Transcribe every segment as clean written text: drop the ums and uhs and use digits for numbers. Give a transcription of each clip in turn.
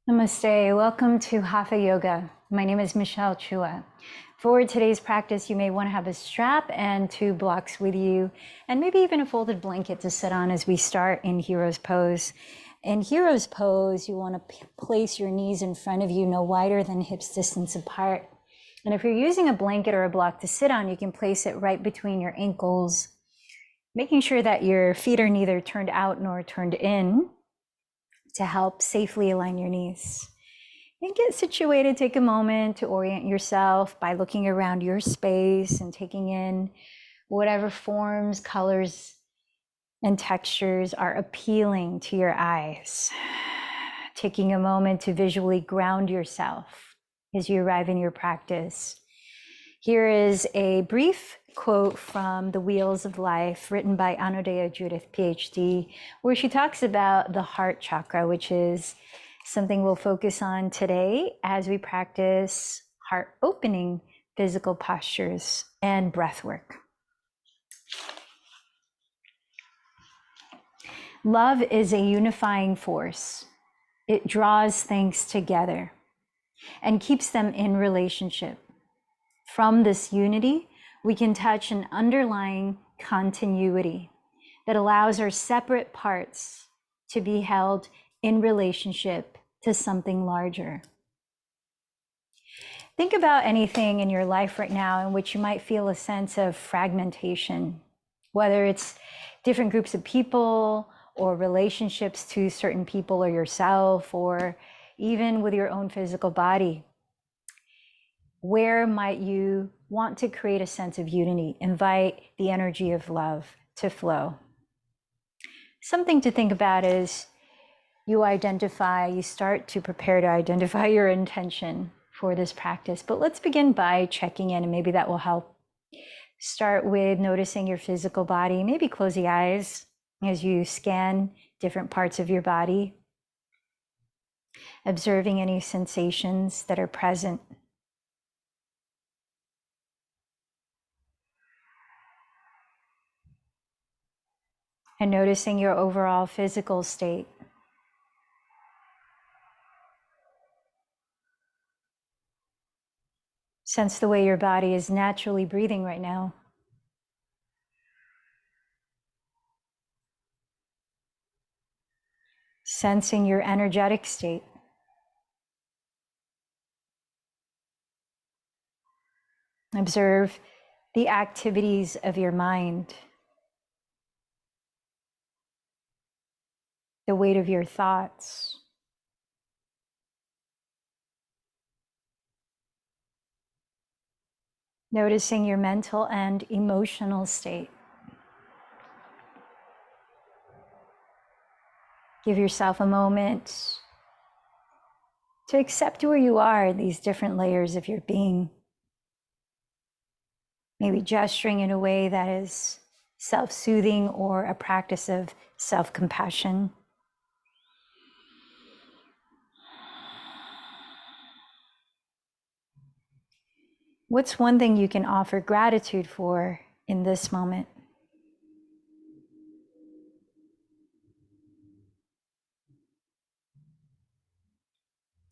Namaste. Welcome to Hatha Yoga. My name is Michelle Chua. For today's practice, you may want to have a strap and 2 blocks with you, and maybe even a folded blanket to sit on as we start in Hero's Pose. In Hero's Pose, you want to place your knees in front of you, no wider than hips distance apart. And if you're using a blanket or a block to sit on, you can place it right between your ankles, making sure that your feet are neither turned out nor turned in, to help safely align your knees. And get situated. Take a moment to orient yourself by looking around your space and taking in whatever forms, colors, and textures are appealing to your eyes. Taking a moment to visually ground yourself as you arrive in your practice. Here is a brief quote from The Wheels of Life, written by Anodea Judith, PhD, where she talks about the heart chakra, which is something we'll focus on today as we practice heart opening physical postures and breath work. Love is a unifying force. It draws things together and keeps them in relationship. From this unity, we can touch an underlying continuity that allows our separate parts to be held in relationship to something larger. Think about anything in your life right now in which you might feel a sense of fragmentation, whether it's different groups of people or relationships to certain people or yourself, or even with your own physical body. Where might you want to create a sense of unity, invite the energy of love to flow? Something to think about as you start to prepare to identify your intention for this practice. But let's begin by checking in, and maybe that will help. Start with noticing your physical body. Maybe close the eyes as you scan different parts of your body, observing any sensations that are present. And noticing your overall physical state. Sense the way your body is naturally breathing right now. Sensing your energetic state. Observe the activities of your mind. The weight of your thoughts. Noticing your mental and emotional state. Give yourself a moment to accept where you are in these different layers of your being. Maybe gesturing in a way that is self-soothing or a practice of self-compassion. What's one thing you can offer gratitude for in this moment?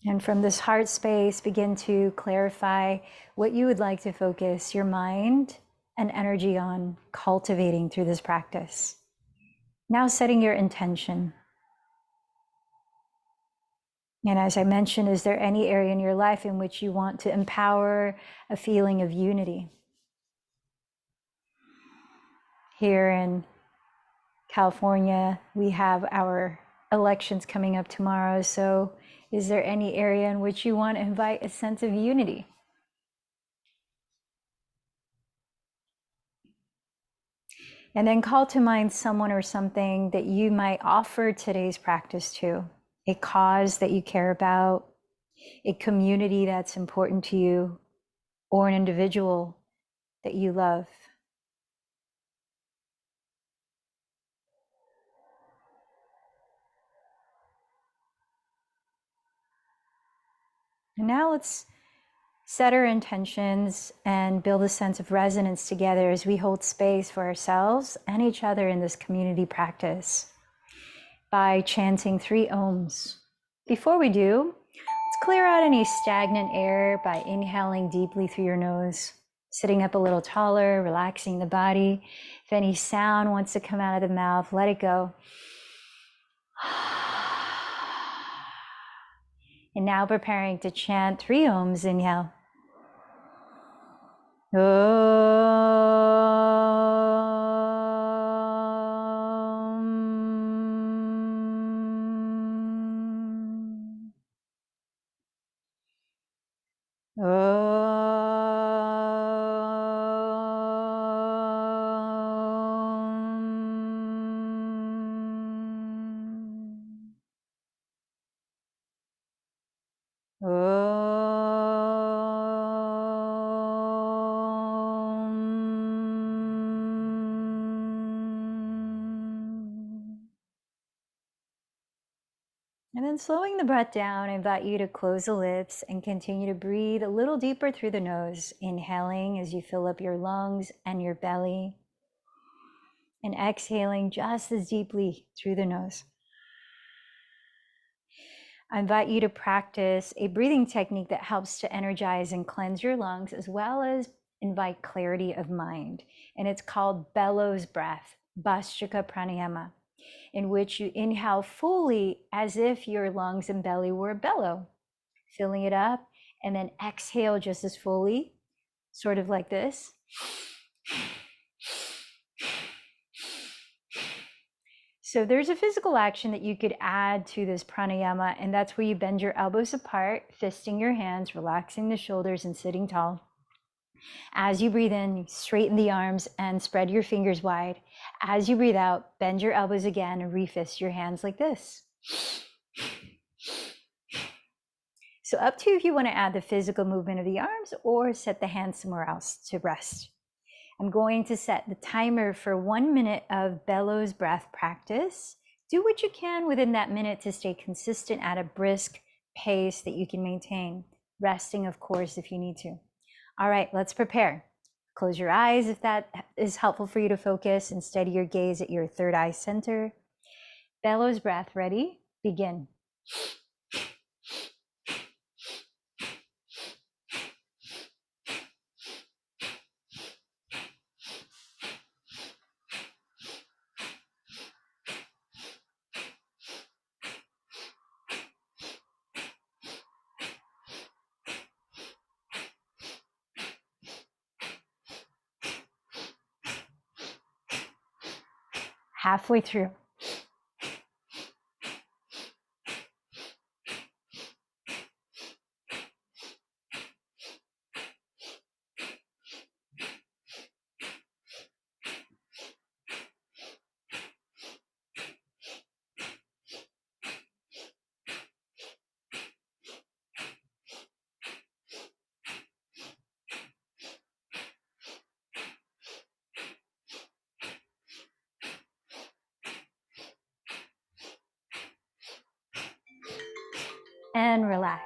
And from this heart space, begin to clarify what you would like to focus your mind and energy on cultivating through this practice. Now setting your intention. And as I mentioned, is there any area in your life in which you want to empower a feeling of unity? Here in California, we have our elections coming up tomorrow. So is there any area in which you want to invite a sense of unity? And then call to mind someone or something that you might offer today's practice to, a cause that you care about, a community that's important to you, or an individual that you love. And now let's set our intentions and build a sense of resonance together as we hold space for ourselves and each other in this community practice by chanting 3 ohms. Before we do, Let's clear out any stagnant air by inhaling deeply through your nose, sitting up a little taller, relaxing the body. If any sound wants to come out of the mouth, let it go. And now preparing to chant 3 ohms. Inhale. And then slowing the breath down, I invite you to close the lips and continue to breathe a little deeper through the nose, inhaling as you fill up your lungs and your belly, and exhaling just as deeply through the nose. I invite you to practice a breathing technique that helps to energize and cleanse your lungs, as well as invite clarity of mind. And it's called bellows breath, Bhastrika Pranayama, in which you inhale fully as if your lungs and belly were a bellow, filling it up, and then exhale just as fully, sort of like this. So there's a physical action that you could add to this pranayama, and that's where you bend your elbows apart, fisting your hands, relaxing the shoulders, and sitting tall. As you breathe in, straighten the arms and spread your fingers wide. As you breathe out, bend your elbows again and refist your hands like this. So up to you if you want to add the physical movement of the arms or set the hands somewhere else to rest. I'm going to set the timer for 1 minute of bellows breath practice. Do what you can within that minute to stay consistent at a brisk pace that you can maintain, resting, of course, if you need to. All right, let's prepare. Close your eyes if that is helpful for you to focus, and steady your gaze at your third eye center. Bellows breath, ready? Begin. Halfway through. And relax.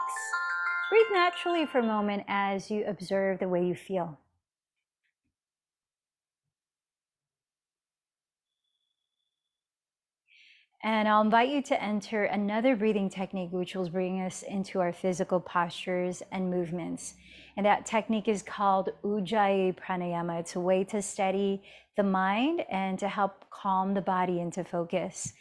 Breathe naturally for a moment as you observe the way you feel. And I'll invite you to enter another breathing technique, which will bring us into our physical postures and movements. And that technique is called Ujjayi Pranayama. It's a way to steady the mind and to help calm the body into focus.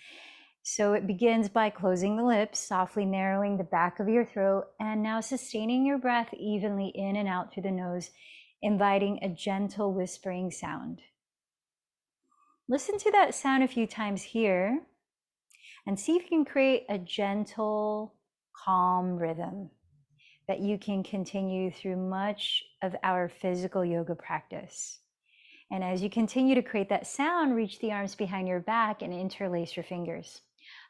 So it begins by closing the lips, softly narrowing the back of your throat, and now sustaining your breath evenly in and out through the nose, inviting a gentle whispering sound. Listen to that sound a few times here, and see if you can create a gentle, calm rhythm that you can continue through much of our physical yoga practice. And as you continue to create that sound, reach the arms behind your back and interlace your fingers.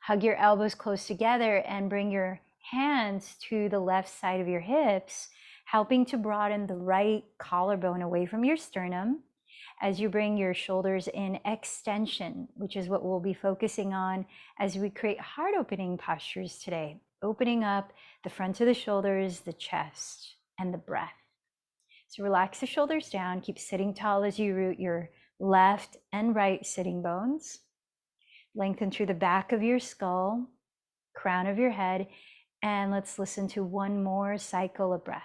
Hug your elbows close together and bring your hands to the left side of your hips, helping to broaden the right collarbone away from your sternum as you bring your shoulders in extension, which is what we'll be focusing on as we create heart opening postures today, opening up the front of the shoulders, the chest, and the breath. So relax the shoulders down, keep sitting tall as you root your left and right sitting bones. Lengthen through the back of your skull, crown of your head, And let's listen to one more cycle of breath.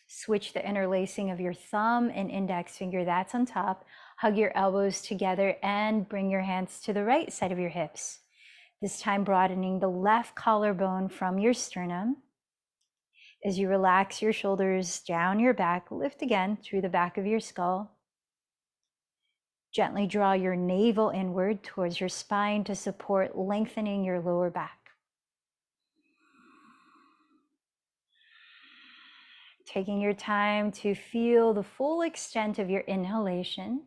Switch the interlacing of your thumb and index finger, that's on top. Hug your elbows together and bring your hands to the right side of your hips. This time broadening the left collarbone from your sternum. As you relax your shoulders down your back, lift again through the back of your skull. Gently draw your navel inward towards your spine to support lengthening your lower back. Taking your time to feel the full extent of your inhalation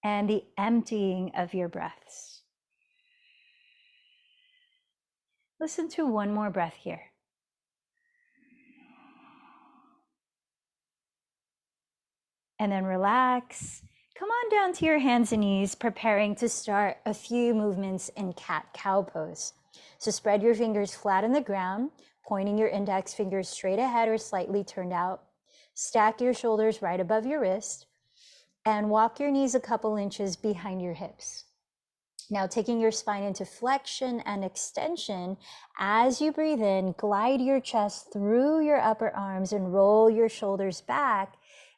and the emptying of your breaths. Listen to one more breath here. And then relax. Come on down to your hands and knees, preparing to start a few movements in cat-cow pose. So spread your fingers flat on the ground, pointing your index fingers straight ahead or slightly turned out. Stack your shoulders right above your wrist and walk your knees a couple inches behind your hips. Now taking your spine into flexion and extension, as you breathe in, glide your chest through your upper arms and roll your shoulders back,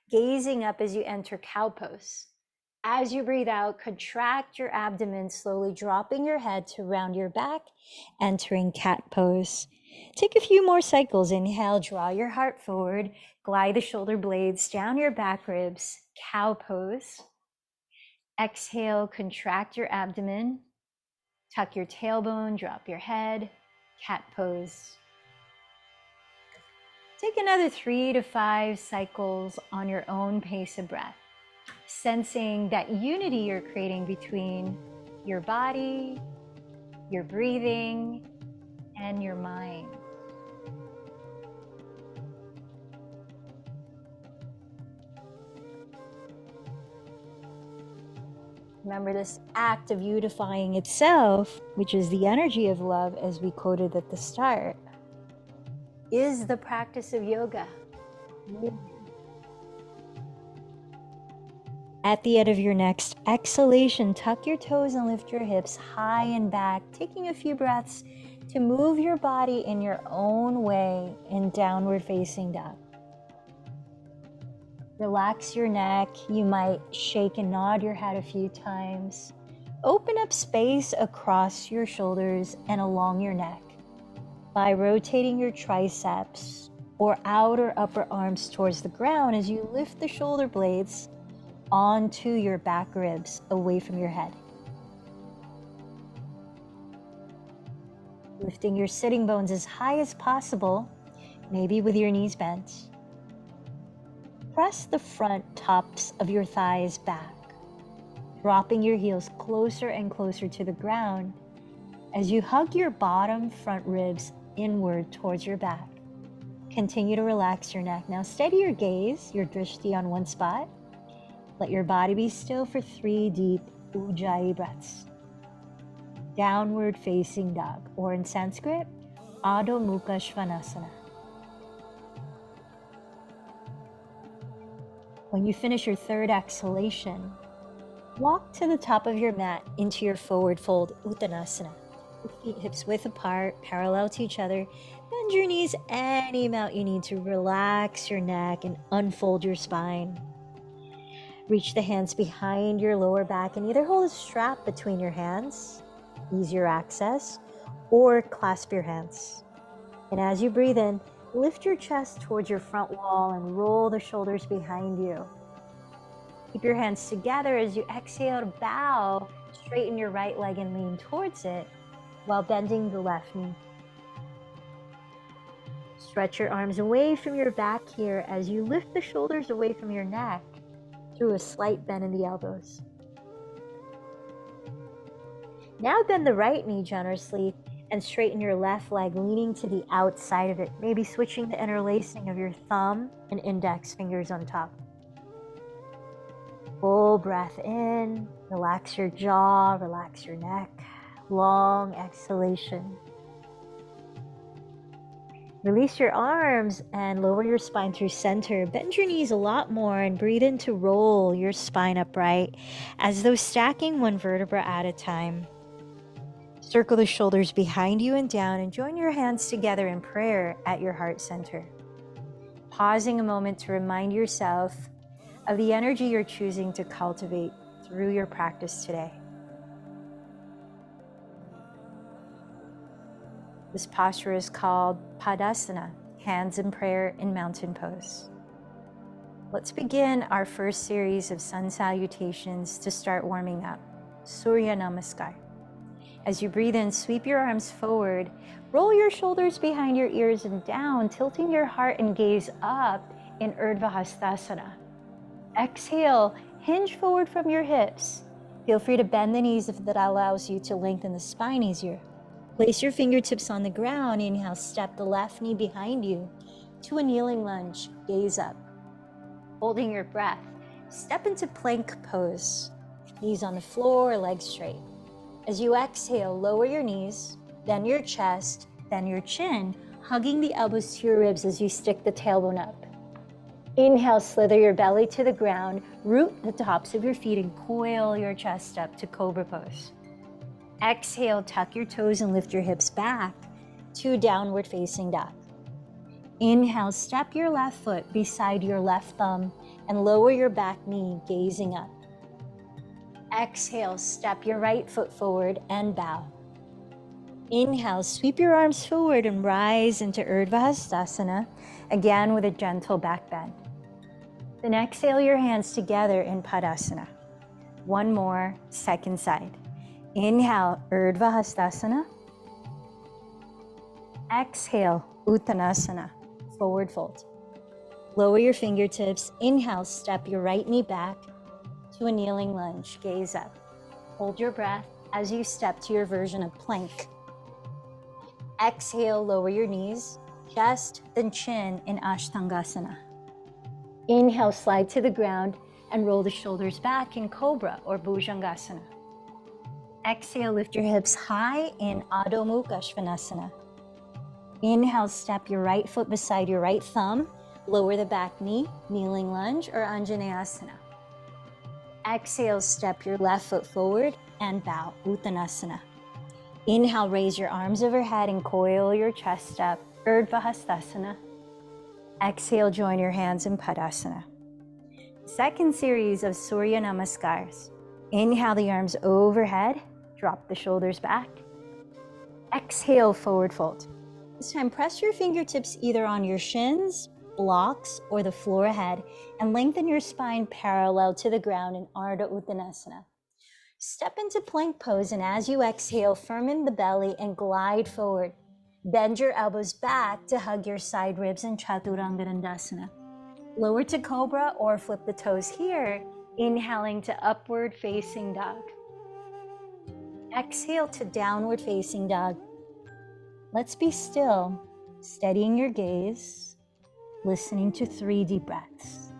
gazing up as you enter cow pose. As you breathe out, contract your abdomen, slowly dropping your head to round your back, entering cat pose. Take a few more cycles. Inhale, draw your heart forward, glide the shoulder blades down your back ribs, cow pose. Exhale, contract your abdomen, tuck your tailbone, drop your head, cat pose. Take another 3 to 5 cycles on your own pace of breath, sensing that unity you're creating between your body, your breathing, and your mind. Remember, this act of unifying itself, which is the energy of love, as we quoted at the start, is the practice of yoga. At the end of your next exhalation, tuck your toes and lift your hips high and back, taking a few breaths to move your body in your own way in downward facing dog. Relax your neck. You might shake and nod your head a few times. Open up space across your shoulders and along your neck by rotating your triceps or outer upper arms towards the ground as you lift the shoulder blades onto your back ribs away from your head. Lifting your sitting bones as high as possible, maybe with your knees bent. Press the front tops of your thighs back, dropping your heels closer and closer to the ground as you hug your bottom front ribs inward towards your back. Continue to relax your neck. Now steady your gaze, your drishti on one spot. Let your body be still for 3 deep Ujjayi breaths. Downward facing dog, or in Sanskrit, Adho Mukha Svanasana. When you finish your third exhalation, walk to the top of your mat into your forward fold, Uttanasana. Feet hips width apart, parallel to each other. Bend your knees any amount you need to relax your neck and unfold your spine. Reach the hands behind your lower back and either hold a strap between your hands, easier access, or clasp your hands. And as you breathe in, lift your chest towards your front wall and roll the shoulders behind you. Keep your hands together as you exhale to bow, straighten your right leg and lean towards it while bending the left knee. Stretch your arms away from your back here as you lift the shoulders away from your neck through a slight bend in the elbows. Now bend the right knee generously and straighten your left leg, leaning to the outside of it, maybe switching the interlacing of your thumb and index fingers on top. Full breath in, relax your jaw, relax your neck. Long exhalation. Release your arms and lower your spine through center. Bend your knees a lot more and breathe in to roll your spine upright as though stacking one vertebra at a time. Circle the shoulders behind you and down, and join your hands together in prayer at your heart center. Pausing a moment to remind yourself of the energy you're choosing to cultivate through your practice today. This posture is called Padasana, hands in prayer in mountain pose. Let's begin our first series of sun salutations to start warming up. Surya Namaskar. As you breathe in, sweep your arms forward, roll your shoulders behind your ears and down, tilting your heart and gaze up in Urdhva Hastasana. Exhale, hinge forward from your hips. Feel free to bend the knees if that allows you to lengthen the spine easier. Place your fingertips on the ground. Inhale, step the left knee behind you to a kneeling lunge, gaze up. Holding your breath, step into plank pose. Knees on the floor, legs straight. As you exhale, lower your knees, then your chest, then your chin, hugging the elbows to your ribs as you stick the tailbone up. Inhale, slither your belly to the ground, root the tops of your feet and coil your chest up to Cobra pose. Exhale, tuck your toes and lift your hips back to downward facing dog. Inhale, step your left foot beside your left thumb and lower your back knee, gazing up. Exhale, step your right foot forward and bow. Inhale, sweep your arms forward and rise into Urdhva Hastasana, again with a gentle back bend. Then exhale your hands together in Padasana. One more, second side. Inhale, Urdhva Hastasana. Exhale, Uttanasana, forward fold. Lower your fingertips. Inhale, step your right knee back to a kneeling lunge, gaze up. Hold your breath as you step to your version of plank. Exhale, lower your knees, chest, then chin in Ashtangasana. Inhale, slide to the ground and roll the shoulders back in Cobra or Bhujangasana. Exhale, lift your hips high in Adho Mukha Svanasana. Inhale, step your right foot beside your right thumb, lower the back knee, kneeling lunge or Anjaneyasana. Exhale, step your left foot forward and bow, Uttanasana. Inhale, raise your arms overhead and coil your chest up, Urdhva Hastasana. Exhale, join your hands in Padasana. Second series of Surya Namaskars. Inhale the arms overhead, drop the shoulders back. Exhale, forward fold. This time, press your fingertips either on your shins, blocks, or the floor ahead, and lengthen your spine parallel to the ground in Ardha Uttanasana. Step into plank pose, and as you exhale, firmen the belly and glide forward. Bend your elbows back to hug your side ribs in Chaturanga Dandasana. Lower to Cobra or flip the toes here, inhaling to upward facing dog. Exhale to downward facing dog. Let's be still, steadying your gaze, listening to 3 deep breaths.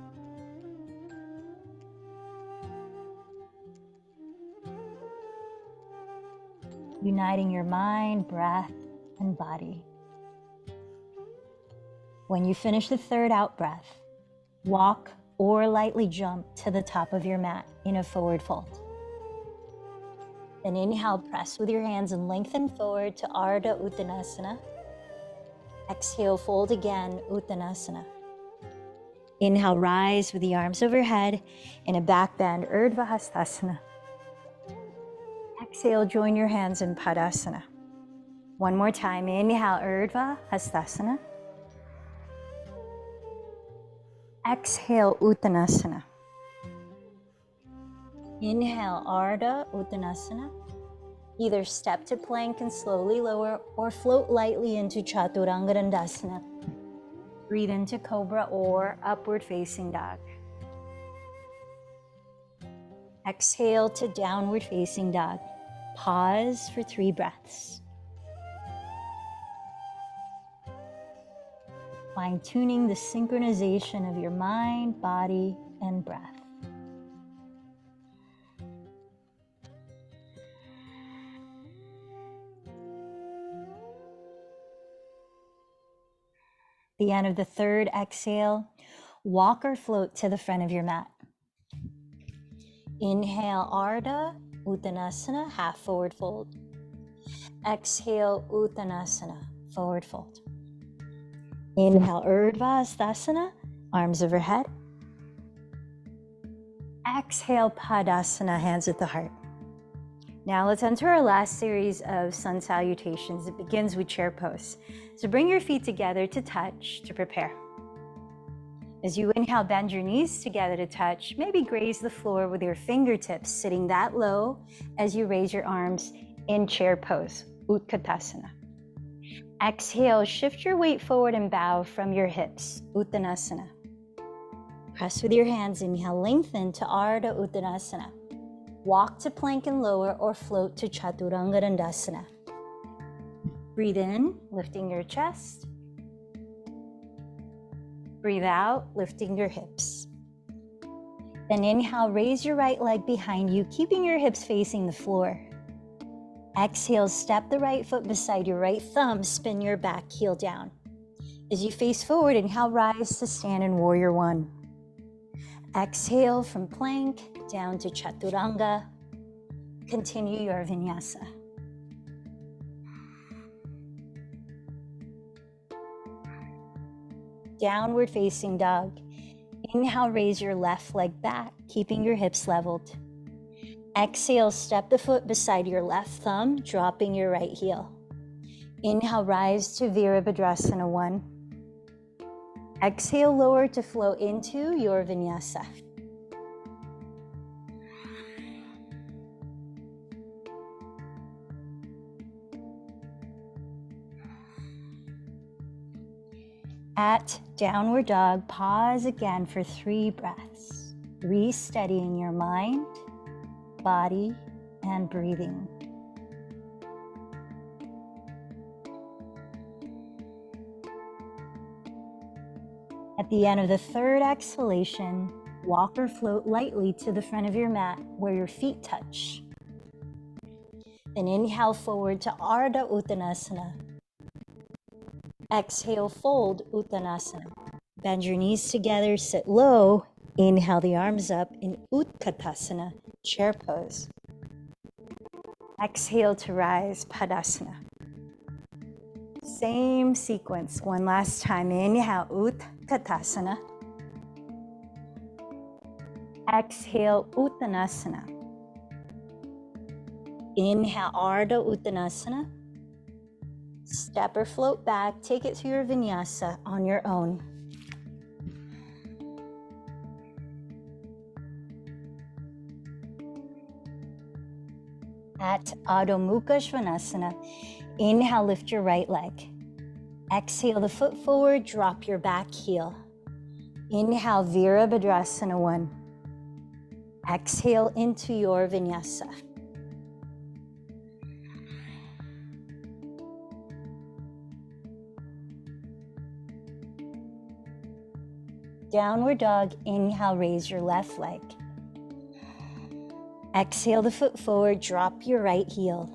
Uniting your mind, breath, and body. When you finish the third out breath, walk or lightly jump to the top of your mat in a forward fold. Then inhale, press with your hands and lengthen forward to Ardha Uttanasana. Exhale, fold again, Uttanasana. Inhale, rise with the arms overhead in a back bend, Urdhva Hastasana. Exhale, join your hands in Padasana. One more time, inhale, Urdhva Hastasana. Exhale, Uttanasana. Inhale, Ardha Uttanasana. Either step to plank and slowly lower or float lightly into Chaturanga Dandasana. Breathe into Cobra or upward facing dog. Exhale to downward facing dog. Pause for 3 breaths. Fine-tuning the synchronization of your mind, body, and breath. The end of the third exhale, walk or float to the front of your mat. Inhale, Ardha Uttanasana, half forward fold. Exhale, Uttanasana, forward fold. Inhale, Urdhva Hastasana, arms overhead. Exhale, Padasana, hands at the heart. Now let's enter our last series of sun salutations. It begins with chair pose. So bring your feet together to touch, to prepare. As you inhale, bend your knees together to touch. Maybe graze the floor with your fingertips sitting that low as you raise your arms in chair pose, Utkatasana. Exhale, shift your weight forward and bow from your hips, Uttanasana. Press with your hands, inhale, lengthen to Ardha Uttanasana. Walk to plank and lower or float to Chaturanga Dandasana. Breathe in, lifting your chest. Breathe out, lifting your hips. Then inhale, raise your right leg behind you, keeping your hips facing the floor. Exhale, step the right foot beside your right thumb, spin your back heel down. As you face forward, inhale, rise to stand in Warrior One. Exhale from plank down to Chaturanga. Continue your vinyasa. Downward facing dog. Inhale, raise your left leg back, keeping your hips leveled. Exhale, step the foot beside your left thumb, dropping your right heel. Inhale, rise to Virabhadrasana 1. Exhale, lower to flow into your vinyasa. At downward dog, pause again for 3 breaths, re-steadying your mind, body, and breathing. At the end of the 3rd exhalation, walk or float lightly to the front of your mat where your feet touch. Then inhale forward to Ardha Uttanasana. Exhale, fold Uttanasana. Bend your knees together, sit low. Inhale the arms up in Utkatasana, chair pose. Exhale to rise, Padasana. Same sequence, one last time. Inhale, Utkatasana. Exhale, Uttanasana. Inhale, Ardha Uttanasana. Step or float back, take it to your vinyasa on your own. At Adho Mukha Svanasana, inhale, lift your right leg. Exhale the foot forward, drop your back heel. Inhale, Virabhadrasana 1. Exhale into your vinyasa. Downward dog, inhale, raise your left leg. Exhale the foot forward, drop your right heel.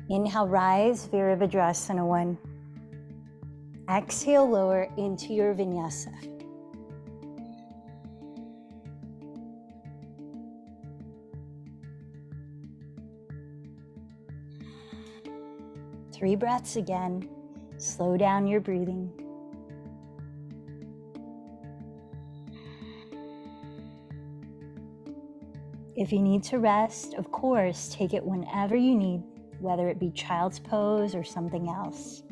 Inhale, rise, Virabhadrasana 1. Exhale, lower into your vinyasa. Three breaths again. Slow down your breathing. If you need to rest, of course, take it whenever you need, whether it be child's pose or something else.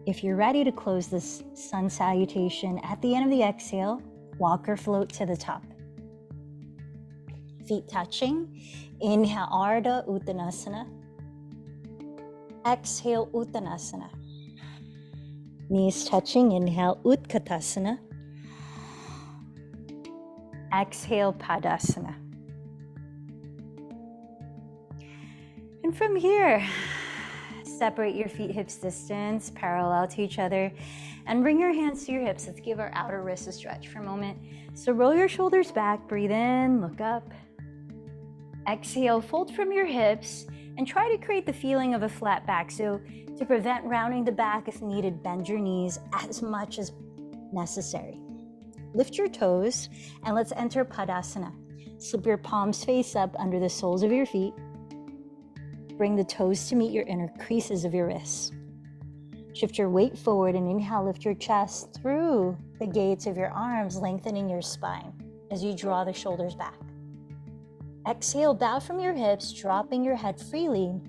If you're ready to close this sun salutation, at the end of the exhale, walk or float to the top. Feet touching. Inhale, Ardha Uttanasana. Exhale, Uttanasana. Knees touching. Inhale, Utkatasana. Exhale, Padasana. And from here, separate your feet hips distance, parallel to each other, and bring your hands to your hips. Let's give our outer wrists a stretch for a moment. So roll your shoulders back, breathe in, look up. Exhale, fold from your hips, and try to create the feeling of a flat back. So to prevent rounding the back, if needed, bend your knees as much as necessary. Lift your toes, and let's enter Padasana. Slip your palms face up under the soles of your feet. Bring the toes to meet your inner creases of your wrists. Shift your weight forward and inhale, lift your chest through the gates of your arms, lengthening your spine as you draw the shoulders back. Exhale, bow from your hips, dropping your head freely.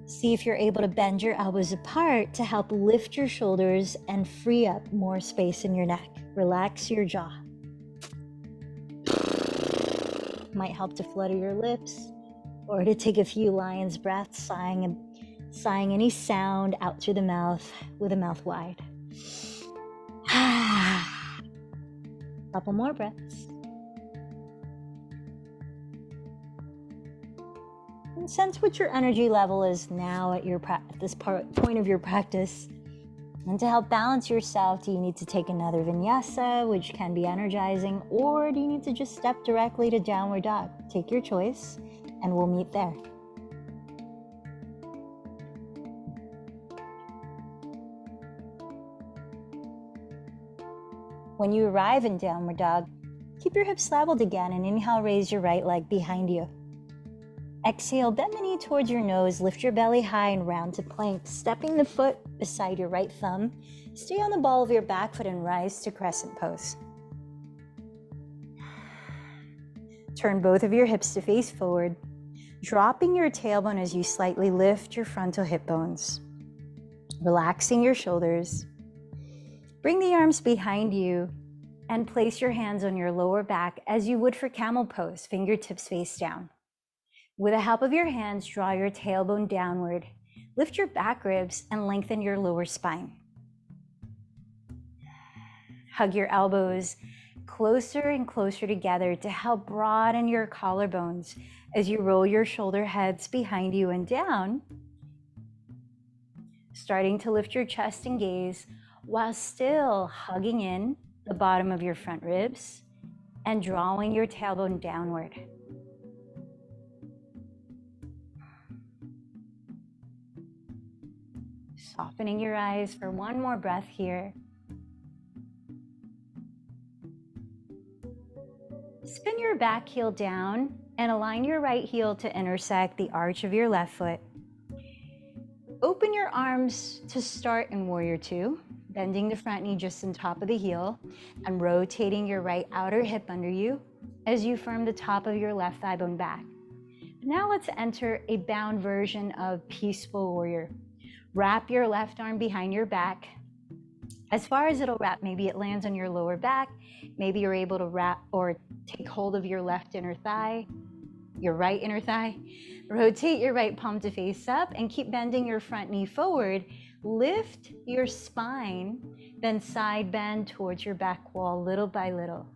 See if you're able to bend your elbows apart to help lift your shoulders and free up more space in your neck. Relax your jaw. Might help to flutter your lips or to take a few lion's breaths, sighing any sound out through the mouth with the mouth wide. Couple more breaths. And sense what your energy level is now at this point of your practice. And to help balance yourself, do you need to take another vinyasa, which can be energizing, or do you need to just step directly to downward dog? Take your choice, and we'll meet there. When you arrive in downward dog, keep your hips leveled again and inhale, raise your right leg behind you. Exhale, bend the knee towards your nose, lift your belly high and round to plank, stepping the foot beside your right thumb. Stay on the ball of your back foot and rise to crescent pose. Turn both of your hips to face forward, dropping your tailbone as you slightly lift your frontal hip bones. Relaxing your shoulders. Bring the arms behind you and place your hands on your lower back as you would for camel pose, fingertips face down. With the help of your hands, draw your tailbone downward. Lift your back ribs and lengthen your lower spine. Hug your elbows closer and closer together to help broaden your collarbones as you roll your shoulder heads behind you and down. Starting to lift your chest and gaze while still hugging in the bottom of your front ribs and drawing your tailbone downward. Softening your eyes for one more breath here. Spin your back heel down and align your right heel to intersect the arch of your left foot. Open your arms to start in Warrior Two, bending the front knee just on top of the heel and rotating your right outer hip under you as you firm the top of your left thigh bone back. Now let's enter a bound version of Peaceful Warrior. Wrap your left arm behind your back. As far as it'll wrap, maybe it lands on your lower back. Maybe you're able to wrap or take hold of your left inner thigh, your right inner thigh. Rotate your right palm to face up and keep bending your front knee forward. Lift your spine, then side bend towards your back wall little by little.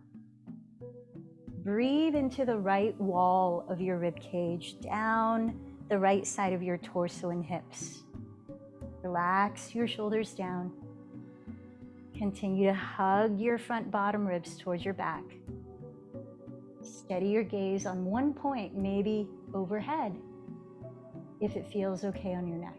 Breathe into the right wall of your rib cage, down the right side of your torso and hips. Relax your shoulders down. Continue to hug your front bottom ribs towards your back. Steady your gaze on one point, maybe overhead, if it feels okay on your neck.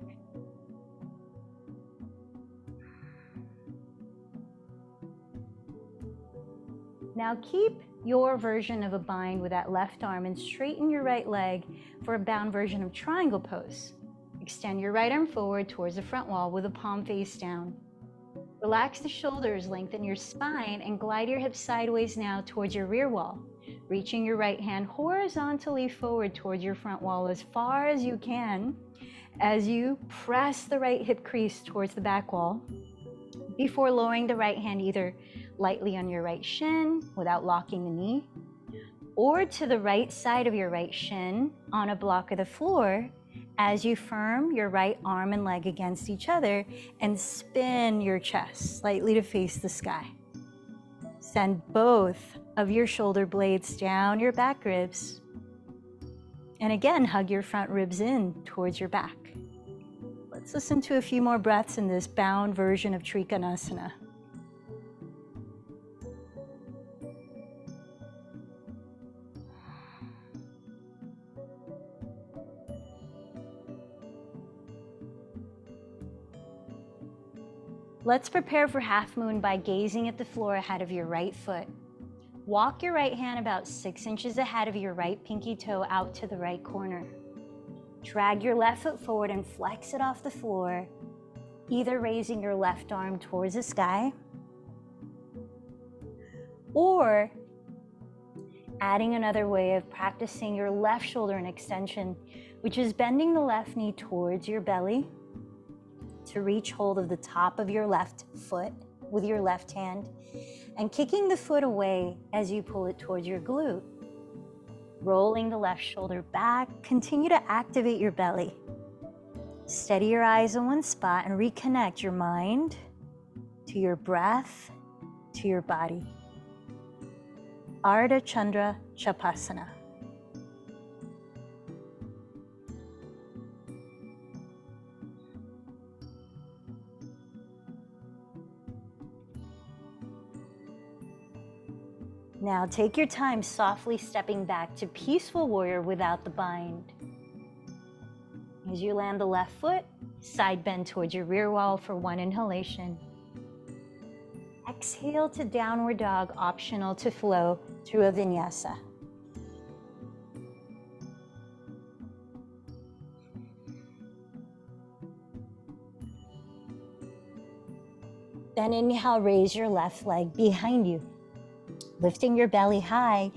Now keep your version of a bind with that left arm and straighten your right leg for a bound version of triangle pose. Extend your right arm forward towards the front wall with the palm face down. Relax the shoulders, lengthen your spine, and glide your hips sideways now towards your rear wall. Reaching your right hand horizontally forward towards your front wall as far as you can as you press the right hip crease towards the back wall before lowering the right hand either lightly on your right shin without locking the knee or to the right side of your right shin on a block of the floor as you firm your right arm and leg against each other and spin your chest slightly to face the sky. Send both of your shoulder blades down your back ribs. And again, hug your front ribs in towards your back. Let's listen to a few more breaths in this bound version of Trikonasana. Let's prepare for half moon by gazing at the floor ahead of your right foot. Walk your right hand about 6 inches ahead of your right pinky toe out to the right corner. Drag your left foot forward and flex it off the floor, either raising your left arm towards the sky or adding another way of practicing your left shoulder in extension, which is bending the left knee towards your belly to reach hold of the top of your left foot with your left hand and kicking the foot away as you pull it towards your glute. Rolling the left shoulder back, continue to activate your belly. Steady your eyes on one spot and reconnect your mind to your breath, to your body. Ardha Chandra Chapasana. Now take your time softly stepping back to peaceful warrior without the bind. As you land the left foot, side bend towards your rear wall for one inhalation. Exhale to downward dog, optional to flow through a vinyasa. Then inhale, raise your left leg behind you. Lifting your belly high,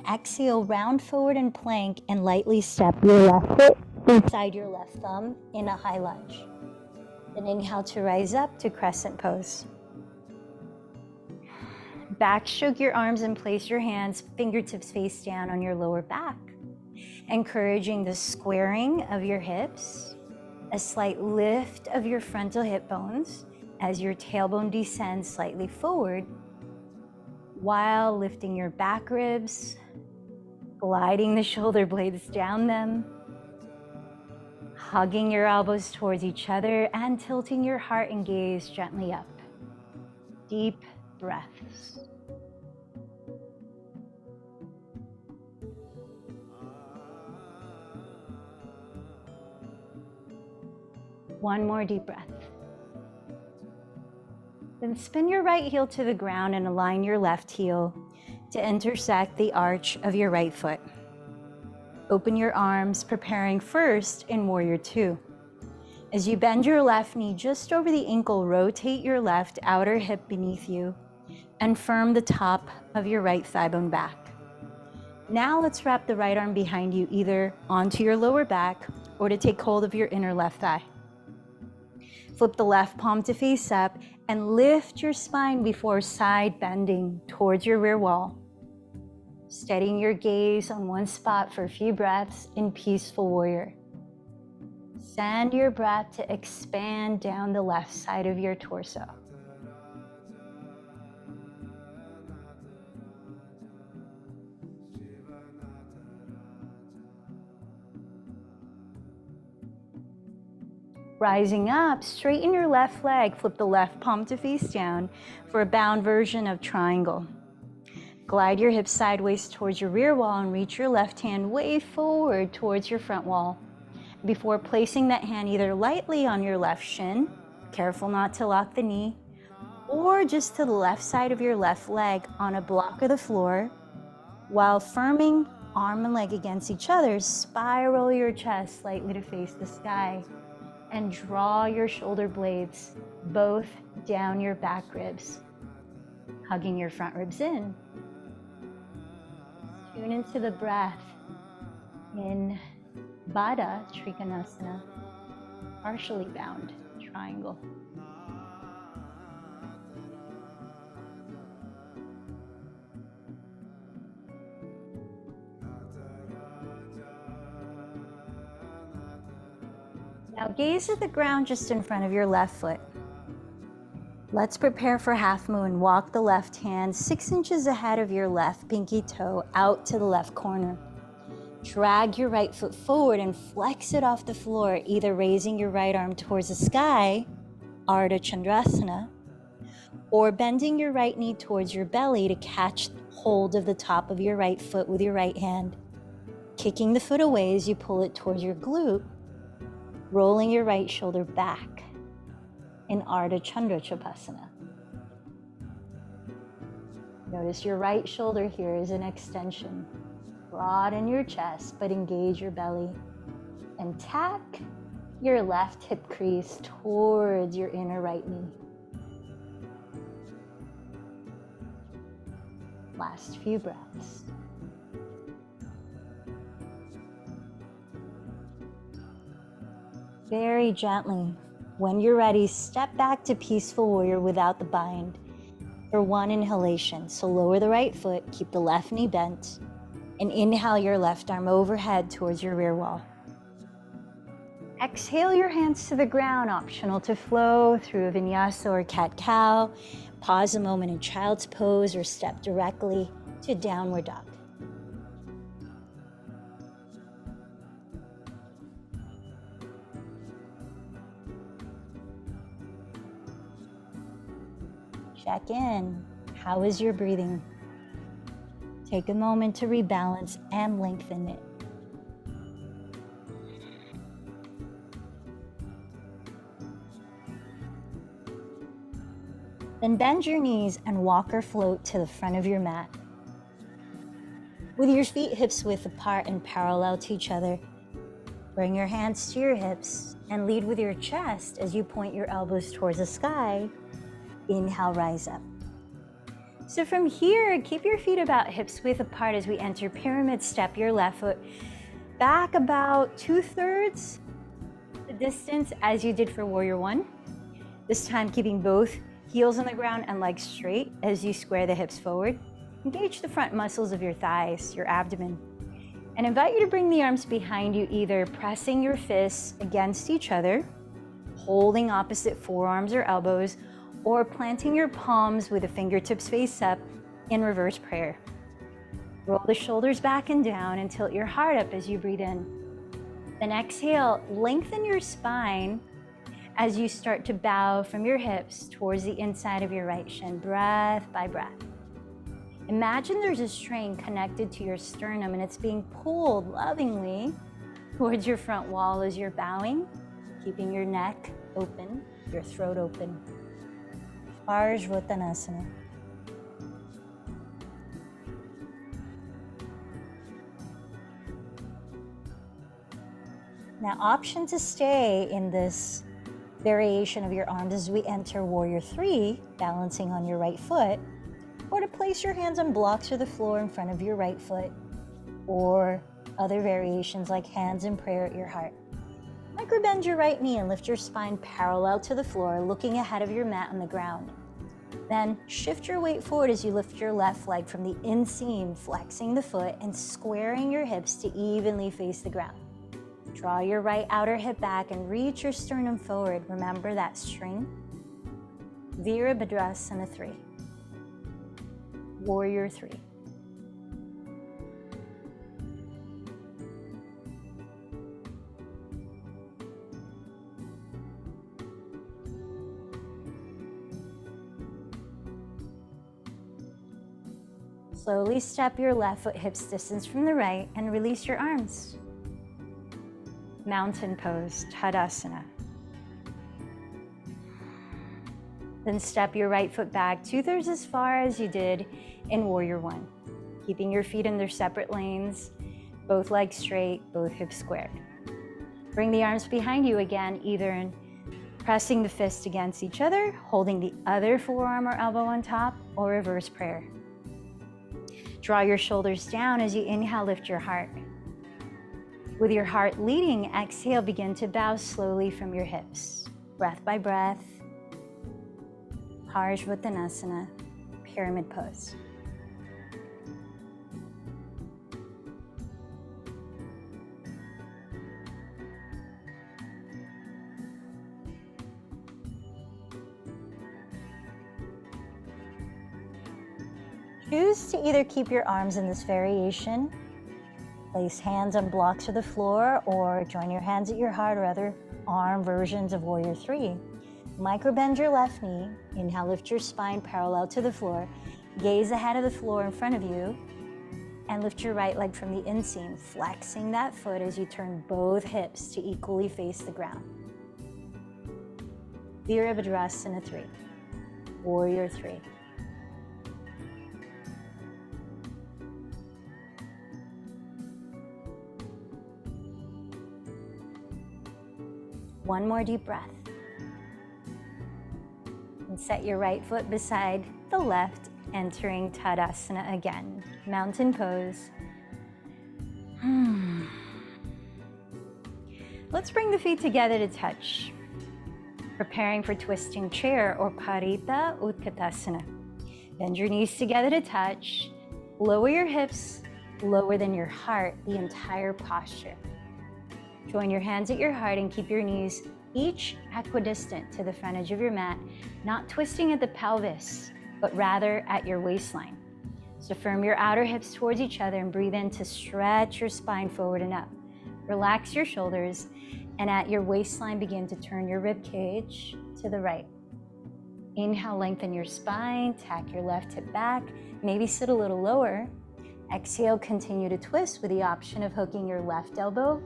exhale, round forward and plank and lightly step your left foot inside your left thumb in a high lunge. Then inhale to rise up to crescent pose. Backstroke your arms and place your hands, fingertips face down on your lower back, encouraging the squaring of your hips, a slight lift of your frontal hip bones as your tailbone descends slightly forward, while lifting your back ribs, gliding the shoulder blades down them, hugging your elbows towards each other and tilting your heart and gaze gently up. Deep breaths. One more deep breath. Then spin your right heel to the ground and align your left heel to intersect the arch of your right foot. Open your arms, preparing first in Warrior Two. As you bend your left knee just over the ankle, rotate your left outer hip beneath you and firm the top of your right thigh bone back. Now let's wrap the right arm behind you, either onto your lower back or to take hold of your inner left thigh. Flip the left palm to face up and lift your spine before side bending towards your rear wall. Steadying your gaze on one spot for a few breaths in Peaceful Warrior. Send your breath to expand down the left side of your torso. Rising up, straighten your left leg, flip the left palm to face down for a bound version of triangle. Glide your hips sideways towards your rear wall and reach your left hand way forward towards your front wall. Before placing that hand either lightly on your left shin, careful not to lock the knee, or just to the left side of your left leg on a block of the floor, while firming arm and leg against each other, spiral your chest slightly to face the sky. And draw your shoulder blades both down your back ribs, hugging your front ribs in. Tune into the breath in Baddha Trikonasana, partially bound triangle. Now gaze at the ground just in front of your left foot. Let's prepare for half moon. Walk the left hand 6 inches ahead of your left pinky toe out to the left corner. Drag your right foot forward and flex it off the floor, either raising your right arm towards the sky, Ardha Chandrasana, or bending your right knee towards your belly to catch hold of the top of your right foot with your right hand. Kicking the foot away as you pull it towards your glute, rolling your right shoulder back in Ardha Chandra Chapasana. Notice your right shoulder here is an extension. Broaden your chest, but engage your belly. and tack your left hip crease towards your inner right knee. Last few breaths. Very gently, when you're ready, step back to Peaceful Warrior without the bind for one inhalation. So lower the right foot, keep the left knee bent, and inhale your left arm overhead towards your rear wall. Exhale your hands to the ground, optional to flow through a vinyasa or cat-cow. Pause a moment in child's pose or step directly to downward dog. Check in. How is your breathing? Take a moment to rebalance and lengthen it. Then bend your knees and walk or float to the front of your mat. With your feet hips width apart and parallel to each other, bring your hands to your hips and lead with your chest as you point your elbows towards the sky. Inhale, rise up. So from here, keep your feet about hips width apart as we enter pyramid. Step your left foot back about 2/3 the distance as you did for Warrior One. This time keeping both heels on the ground and legs straight as you square the hips forward. Engage the front muscles of your thighs, your abdomen, and invite you to bring the arms behind you, either pressing your fists against each other, holding opposite forearms or elbows, or planting your palms with the fingertips face up in reverse prayer. Roll the shoulders back and down and tilt your heart up as you breathe in. Then exhale, lengthen your spine as you start to bow from your hips towards the inside of your right shin, breath by breath. Imagine there's a string connected to your sternum and it's being pulled lovingly towards your front wall as you're bowing, keeping your neck open, your throat open. Ardha. Now, option to stay in this variation of your arms as we enter Warrior Three, balancing on your right foot, or to place your hands on blocks or the floor in front of your right foot, or other variations like hands in prayer at your heart. Microbend your right knee and lift your spine parallel to the floor, looking ahead of your mat on the ground. Then shift your weight forward as you lift your left leg from the inseam, flexing the foot and squaring your hips to evenly face the ground. Draw your right outer hip back and reach your sternum forward. Remember that string. Virabhadrasana 3. Warrior 3. Slowly step your left foot hips distance from the right and release your arms. Mountain pose, Tadasana. Then step your right foot back 2/3 as far as you did in Warrior One, keeping your feet in their separate lanes, both legs straight, both hips squared. Bring the arms behind you again, either in pressing the fists against each other, holding the other forearm or elbow on top, or reverse prayer. Draw your shoulders down as you inhale, lift your heart. With your heart leading, exhale, begin to bow slowly from your hips. Breath by breath. Ardha, pyramid pose. Choose to either keep your arms in this variation, place hands on blocks or the floor, or join your hands at your heart or other arm versions of Warrior 3. Microbend your left knee. Inhale, lift your spine parallel to the floor. Gaze ahead of the floor in front of you, and lift your right leg from the inseam, flexing that foot as you turn both hips to equally face the ground. Virabhadrasana 3. Warrior 3. One more deep breath. And set your right foot beside the left, entering Tadasana again, mountain pose. Let's bring the feet together to touch. Preparing for twisting chair or Parita Utkatasana. Bend your knees together to touch. Lower your hips, lower than your heart, the entire posture. Join your hands at your heart and keep your knees each equidistant to the front edge of your mat, not twisting at the pelvis, but rather at your waistline. So firm your outer hips towards each other and breathe in to stretch your spine forward and up. Relax your shoulders, and at your waistline, begin to turn your rib cage to the right. Inhale, lengthen your spine, tack your left hip back, maybe sit a little lower. Exhale, continue to twist with the option of hooking your left elbow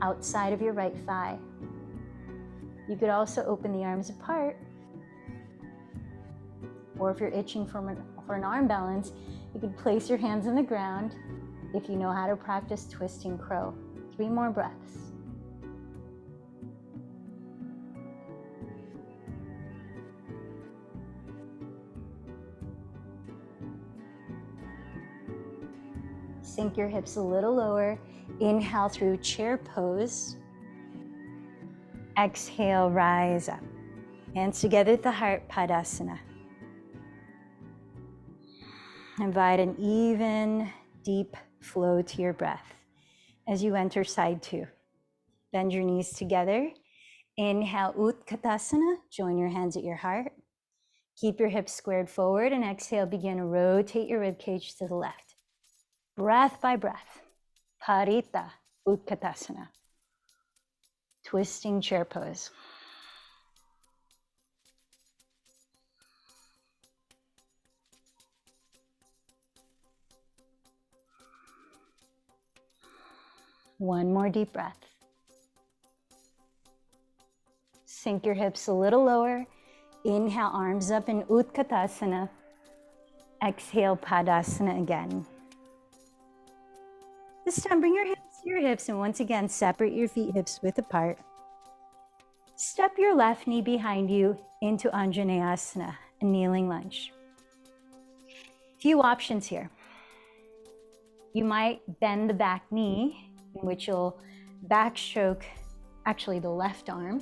outside of your right thigh. You could also open the arms apart, or if you're itching for an arm balance, you could place your hands on the ground if you know how to practice twisting crow. 3 more breaths. Sink your hips a little lower. Inhale through chair pose. Exhale, rise up. Hands together at the heart, Padasana. Invite an even, deep flow to your breath as you enter side 2. Bend your knees together. Inhale, Utkatasana. Join your hands at your heart. Keep your hips squared forward, and exhale, begin to rotate your rib cage to the left. Breath by breath. Parita Utkatasana. Twisting chair pose. One more deep breath. Sink your hips a little lower. Inhale, arms up in Utkatasana. Exhale, Padasana again. This time, bring your hands to your hips, and once again, separate your feet hips width apart. Step your left knee behind you into Anjaneyasana, a kneeling lunge. Few options here. You might bend the back knee, in which you'll backstroke, actually the left arm,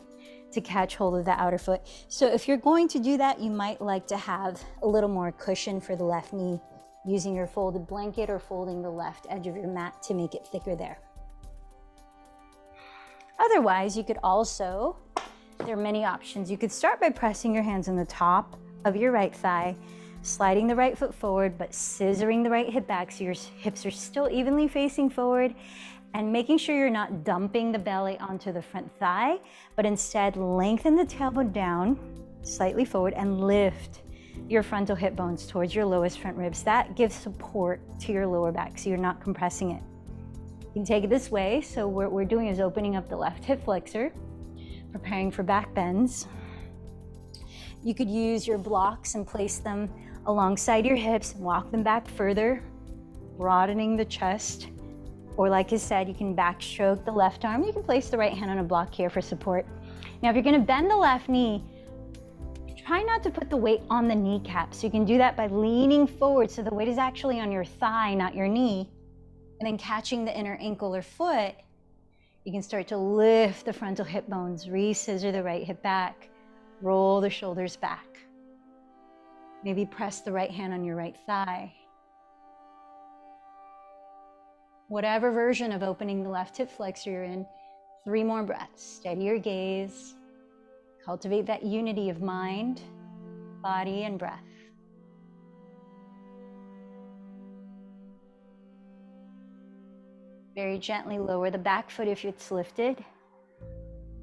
to catch hold of the outer foot. So if you're going to do that, you might like to have a little more cushion for the left knee, using your folded blanket or folding the left edge of your mat to make it thicker there. Otherwise, you could also, there are many options. You could start by pressing your hands on the top of your right thigh, sliding the right foot forward, but scissoring the right hip back so your hips are still evenly facing forward, and making sure you're not dumping the belly onto the front thigh, but instead lengthen the tailbone down slightly forward and lift your frontal hip bones towards your lowest front ribs. That gives support to your lower back, so you're not compressing it. You can take it this way. So what we're doing is opening up the left hip flexor, preparing for back bends. You could use your blocks and place them alongside your hips and walk them back further, broadening the chest. Or like I said, you can backstroke the left arm. You can place the right hand on a block here for support. Now, if you're gonna bend the left knee, try not to put the weight on the kneecap. So you can do that by leaning forward so the weight is actually on your thigh, not your knee. And then catching the inner ankle or foot, you can start to lift the frontal hip bones, re-scissor the right hip back, roll the shoulders back. Maybe press the right hand on your right thigh. Whatever version of opening the left hip flexor you're in, 3 more breaths. Steady your gaze. Cultivate that unity of mind, body, and breath. Very gently lower the back foot if it's lifted.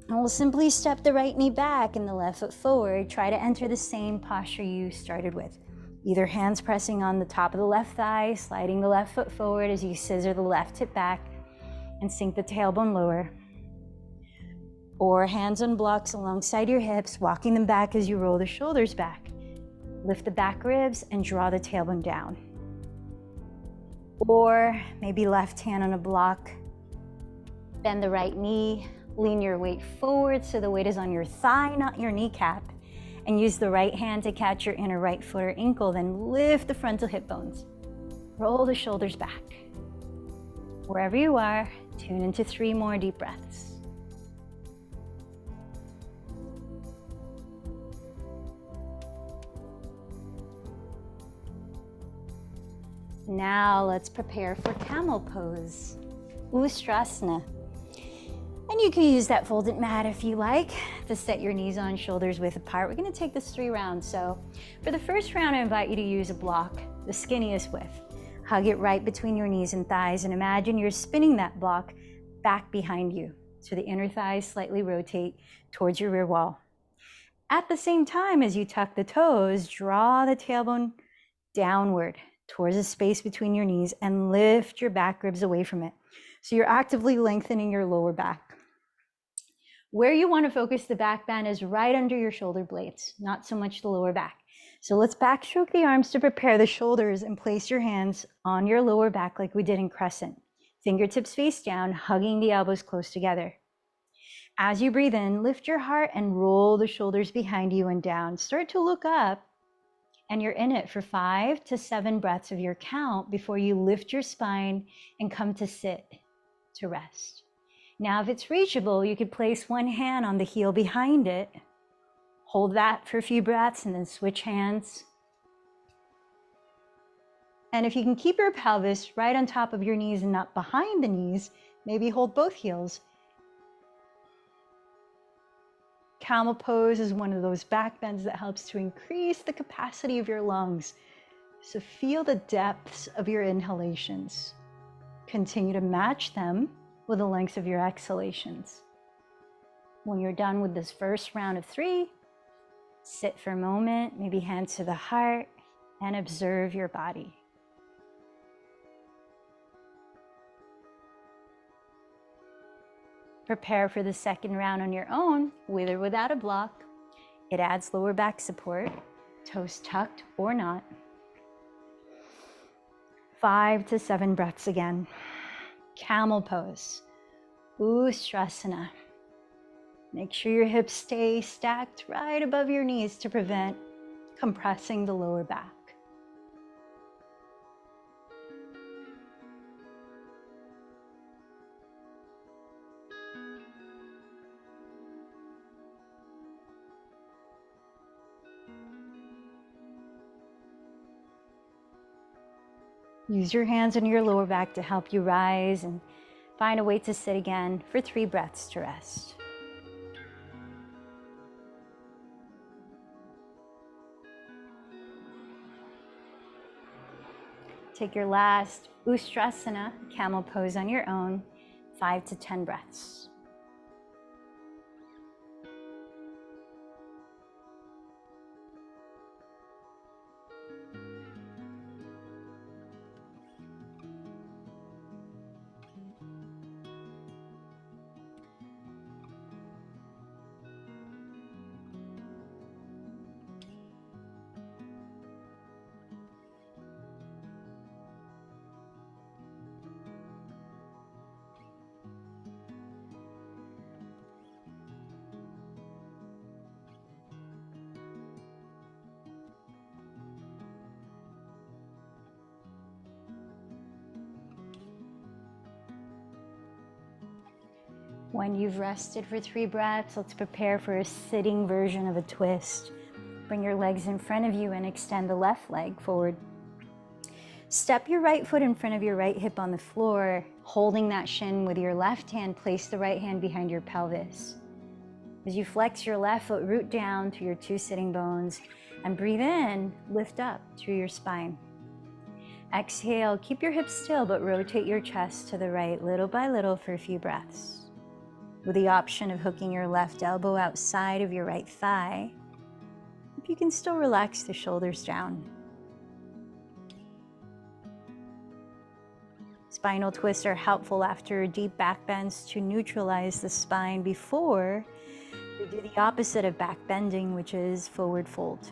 And we'll simply step the right knee back and the left foot forward. Try to enter the same posture you started with. Either hands pressing on the top of the left thigh, sliding the left foot forward as you scissor the left hip back and sink the tailbone lower. Or hands on blocks alongside your hips, walking them back as you roll the shoulders back. Lift the back ribs and draw the tailbone down. Or maybe left hand on a block, bend the right knee, Lean your weight forward so the weight is on your thigh, not your kneecap. And use the right hand to catch your inner right foot or ankle, then lift the frontal hip bones. Roll the shoulders back. Wherever you are, tune into 3 more deep breaths. Now let's prepare for camel pose, Ustrasana. And you can use that folded mat if you like to set your knees on, shoulders width apart. We're gonna take this 3 rounds. So for the first round, I invite you to use a block, the skinniest width. Hug it right between your knees and thighs and imagine you're spinning that block back behind you. So the inner thighs slightly rotate towards your rear wall. At the same time as you tuck the toes, draw the tailbone downward towards the space between your knees and lift your back ribs away from it. So you're actively lengthening your lower back. Where you want to focus the back bend is right under your shoulder blades, not so much the lower back. So let's backstroke the arms to prepare the shoulders and place your hands on your lower back like we did in crescent. Fingertips face down, hugging the elbows close together. As you breathe in, lift your heart and roll the shoulders behind you and down. Start to look up, and you're in it for 5 to 7 breaths of your count before you lift your spine and come to sit, to rest. Now, if it's reachable, you could place one hand on the heel behind it. Hold that for a few breaths and then switch hands. And if you can keep your pelvis right on top of your knees and not behind the knees, maybe hold both heels. Camel pose is one of those back bends that helps to increase the capacity of your lungs. So feel the depths of your inhalations. Continue to match them with the lengths of your exhalations. When you're done with this first round of 3, sit for a moment, maybe hands to the heart, and observe your body. Prepare for the second round on your own, with or without a block. It adds lower back support, toes tucked or not. 5 to 7 breaths again. Camel pose, Ustrasana. Make sure your hips stay stacked right above your knees to prevent compressing the lower back. Use your hands on your lower back to help you rise and find a way to sit again for 3 breaths to rest. Take your last Ustrasana, camel pose on your own, 5 to 10 breaths. When you've rested for 3 breaths, let's prepare for a sitting version of a twist. Bring your legs in front of you and extend the left leg forward. Step your right foot in front of your right hip on the floor, holding that shin with your left hand. Place the right hand behind your pelvis. As you flex your left foot, root down to your 2 sitting bones and breathe in, lift up through your spine. Exhale, keep your hips still, but rotate your chest to the right little by little for a few breaths, with the option of hooking your left elbow outside of your right thigh. If you can still relax the shoulders down. Spinal twists are helpful after deep back bends to neutralize the spine before you do the opposite of back bending, which is forward fold.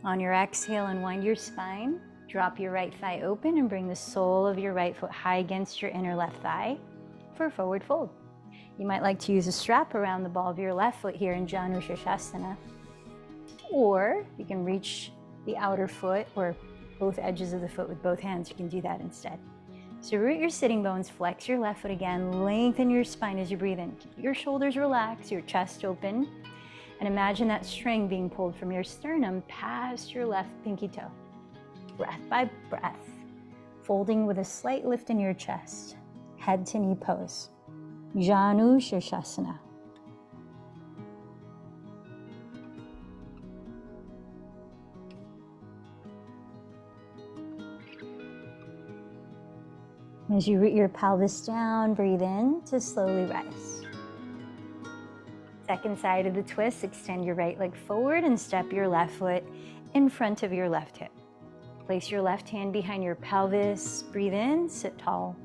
On your exhale, unwind your spine Drop your right thigh open and bring the sole of your right foot high against your inner left thigh for a forward fold. You might like to use a strap around the ball of your left foot here in Janu Shirshasana, or you can reach the outer foot or both edges of the foot with both hands. You can do that instead. So root your sitting bones, flex your left foot again, lengthen your spine as you breathe in. Keep your shoulders relaxed, your chest open, and imagine that string being pulled from your sternum past your left pinky toe. Breath by breath, folding with a slight lift in your chest, head to knee pose. Janu Shirshasana. As you root your pelvis down, breathe in to slowly rise. Second side of the twist, extend your right leg forward and step your left foot in front of your left hip. Place your left hand behind your pelvis. Breathe in, sit tall.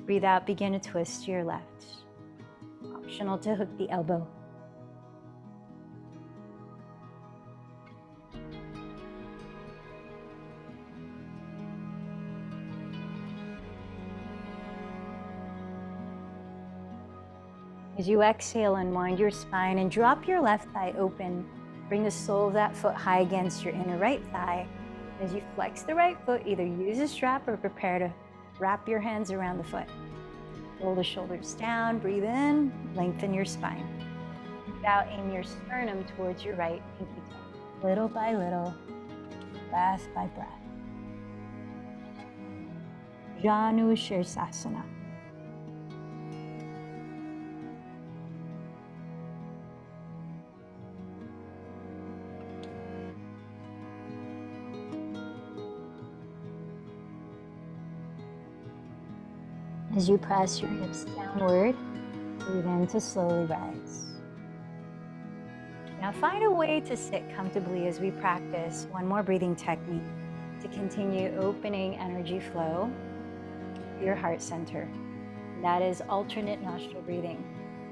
Breathe out, begin to twist to your left. Optional to hook the elbow. As you exhale, unwind your spine and drop your left thigh open. Bring the sole of that foot high against your inner right thigh. As you flex the right foot, either use a strap or prepare to wrap your hands around the foot. Roll the shoulders down, breathe in, lengthen your spine. Breathe out, aim your sternum towards your right pinky toe. Little by little, breath by breath. Janu Shirshasana. As you press your hips downward, breathe in to slowly rise. Now find a way to sit comfortably as we practice one more breathing technique to continue opening energy flow to your heart center. That is alternate nostril breathing.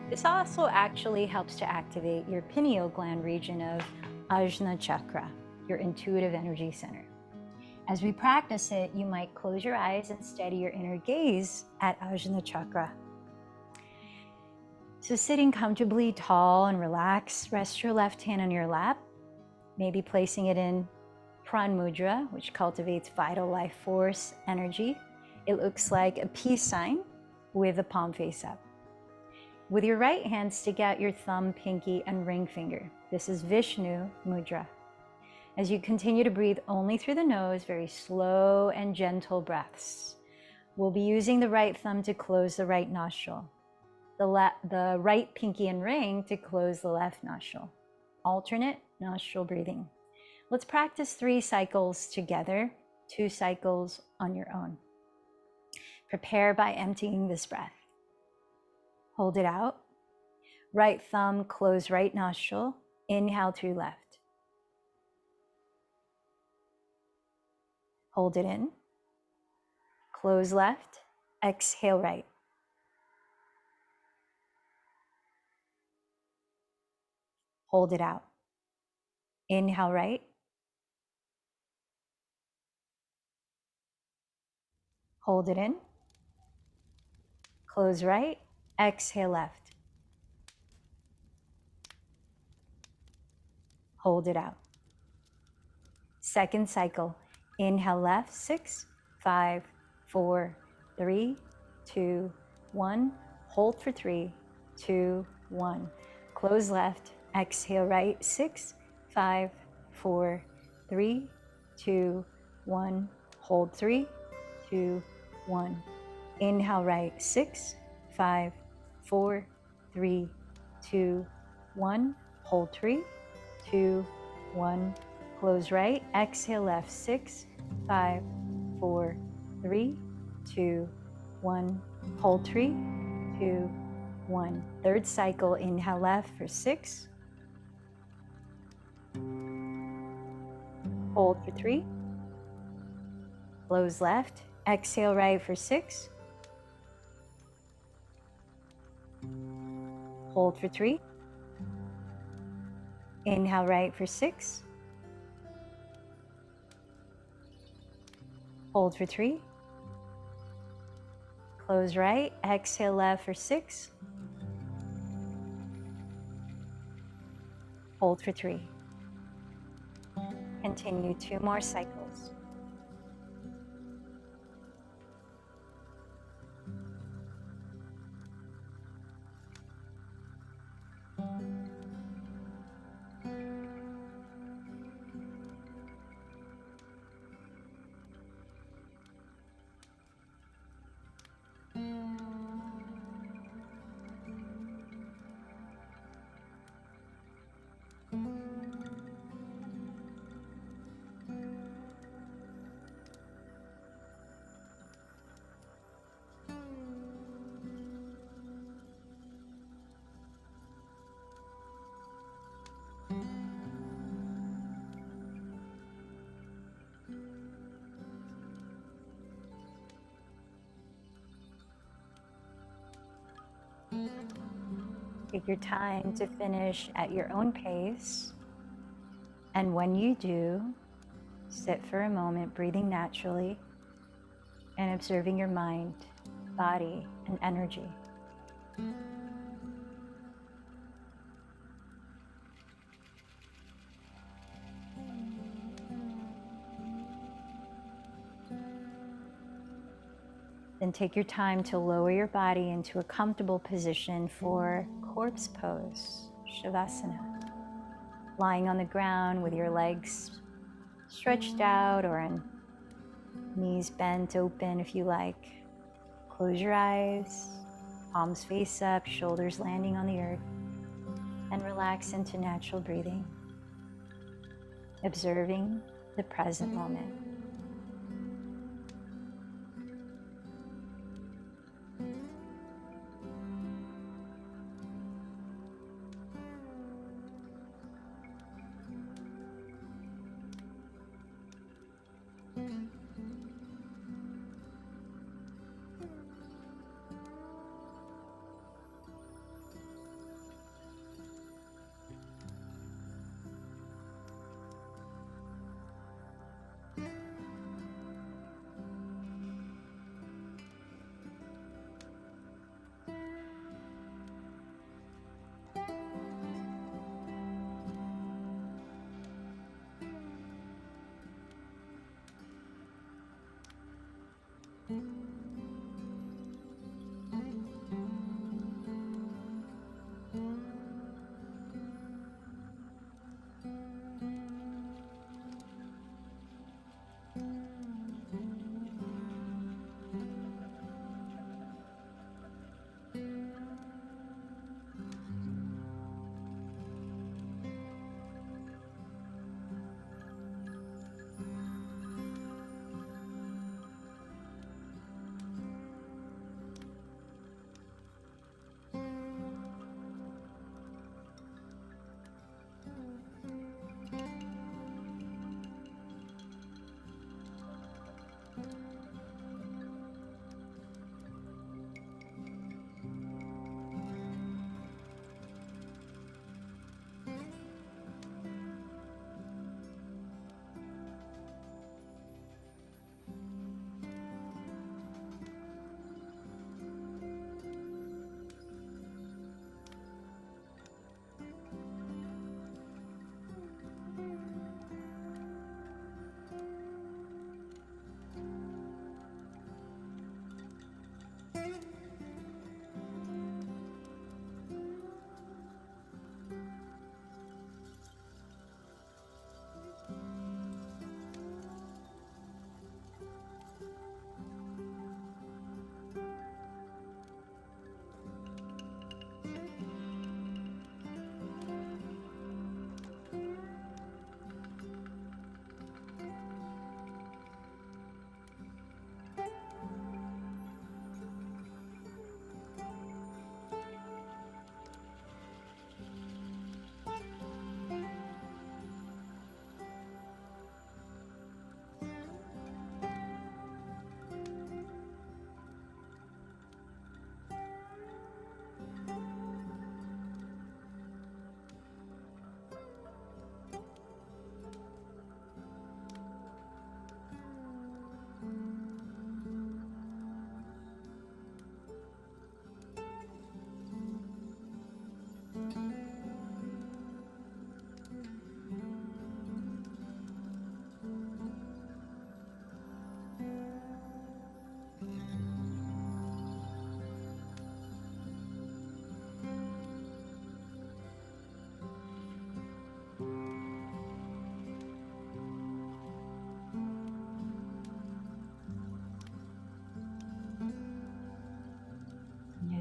This also actually helps to activate your pineal gland region of Ajna chakra, your intuitive energy center. As we practice it, you might close your eyes and steady your inner gaze at Ajna chakra. So sitting comfortably tall and relaxed, rest your left hand on your lap, maybe placing it in Pran Mudra, which cultivates vital life force energy. It looks like a peace sign with the palm face up. With your right hand, stick out your thumb, pinky, and ring finger. This is Vishnu Mudra. As you continue to breathe only through the nose, very slow and gentle breaths. We'll be using the right thumb to close the right nostril, the right pinky and ring to close the left nostril. Alternate nostril breathing. Let's practice 3 cycles together, 2 cycles on your own. Prepare by emptying this breath. Hold it out. Right thumb, close right nostril. Inhale through left. Hold it in. Close left. Exhale right. Hold it out. Inhale right. Hold it in. Close right. Exhale left. Hold it out. Second cycle. Inhale left, 6, 5, 4, 3, 2, 1. Hold for 3, 2, 1. Close left, exhale right, 6, 5, 4, 3, 2, 1. Hold 3, 2, 1. Inhale right, 6, 5, 4, 3, 2, 1. Hold 3, 2, 1. Close right, exhale left, 6, 5, 4, 3, 2, 1. Hold 3, 2, 1. Third cycle, inhale left for 6. Hold for 3. Close left, exhale right for 6. Hold for 3. Inhale right for 6. Hold for 3. Close right. Exhale left for 6. Hold for 3. Continue 2 more cycles. Take your time to finish at your own pace. And when you do, sit for a moment, breathing naturally and observing your mind, body, and energy. Then take your time to lower your body into a comfortable position for corpse pose, Shavasana. Lying on the ground with your legs stretched out or on knees bent open if you like. Close your eyes, palms face up, shoulders landing on the earth, and relax into natural breathing, observing the present moment.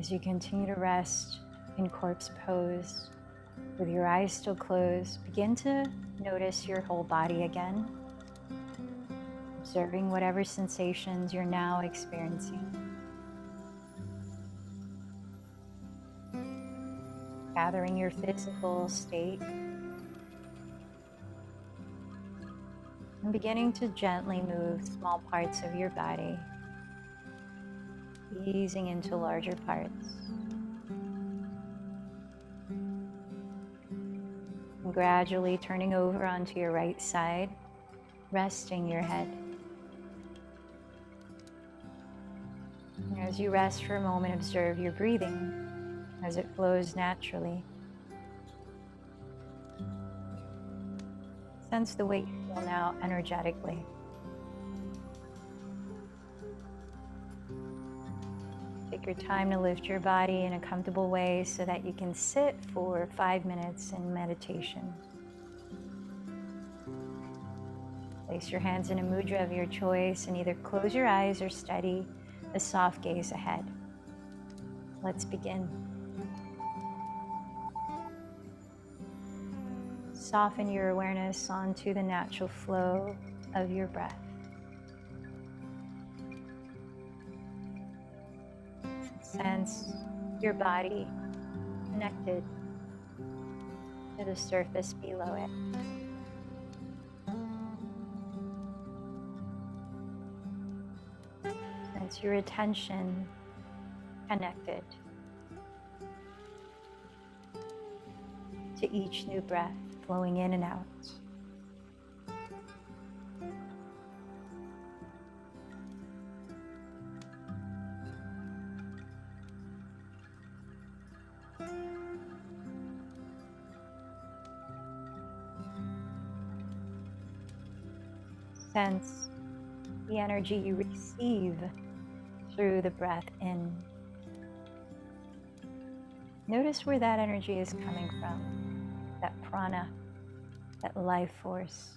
As you continue to rest in corpse pose, with your eyes still closed, begin to notice your whole body again, observing whatever sensations you're now experiencing. Gathering your physical state and beginning to gently move small parts of your body, easing into larger parts. And gradually turning over onto your right side, resting your head. And as you rest for a moment, observe your breathing as it flows naturally. Sense the way you feel now energetically. Take your time to lift your body in a comfortable way so that you can sit for 5 minutes in meditation. Place your hands in a mudra of your choice and either close your eyes or steady a soft gaze ahead. Let's begin. Soften your awareness onto the natural flow of your breath. Sense your body connected to the surface below it. Sense your attention connected to each new breath flowing in and out. Sense the energy you receive through the breath in. Notice where that energy is coming from, that prana, that life force.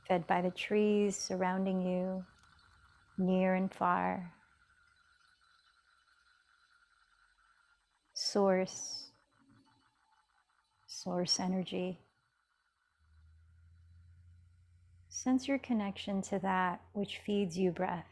Fed by the trees surrounding you, near and far. Source energy. Sense your connection to that which feeds you breath.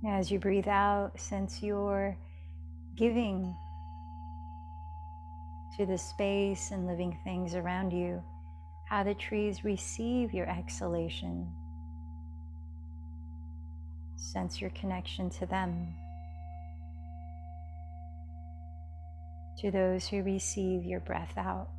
As you breathe out, sense your giving to the space and living things around you, how the trees receive your exhalation. Sense your connection to them, to those who receive your breath out.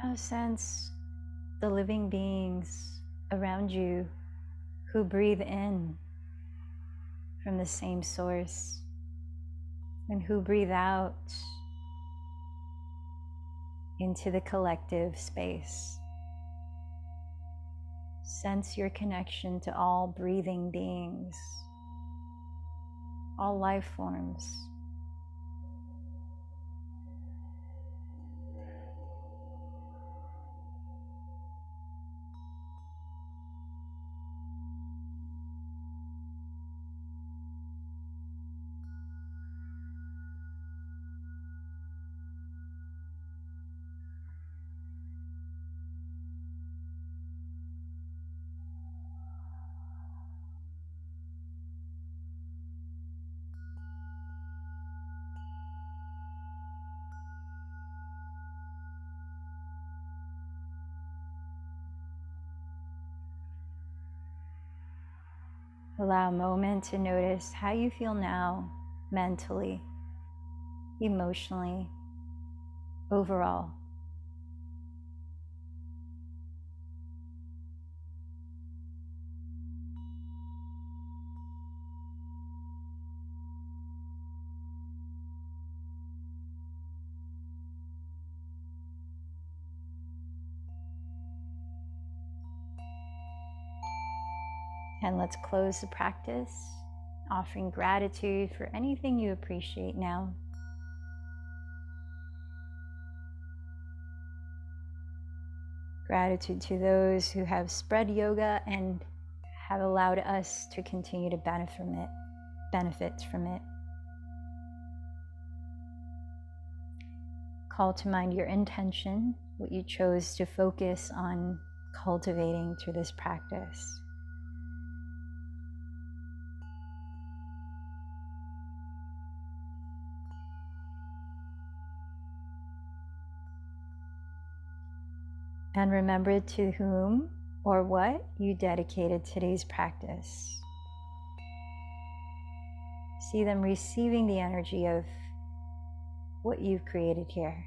Now sense the living beings around you who breathe in from the same source and who breathe out into the collective space. Sense your connection to all breathing beings, all life forms. Allow a moment to notice how you feel now, mentally, emotionally, overall. And let's close the practice, offering gratitude for anything you appreciate now. Gratitude to those who have spread yoga and have allowed us to continue to benefit from it. Call to mind your intention, what you chose to focus on cultivating through this practice. And remember to whom or what you dedicated today's practice. See them receiving the energy of what you've created here.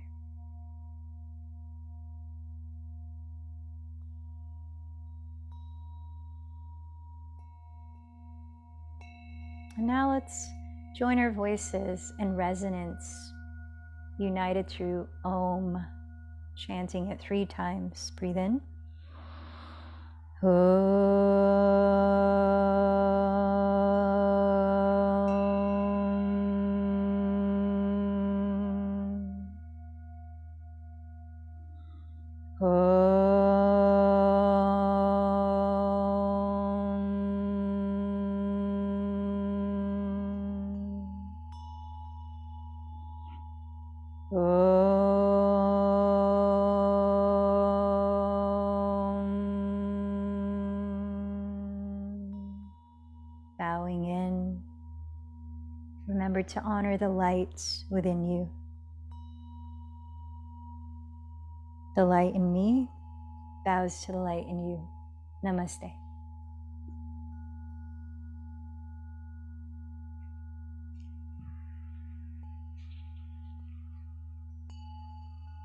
And now let's join our voices in resonance, united through Om, chanting it 3 times. Breathe in. Bowing in. Remember to honor the light within you. The light in me bows to the light in you. Namaste.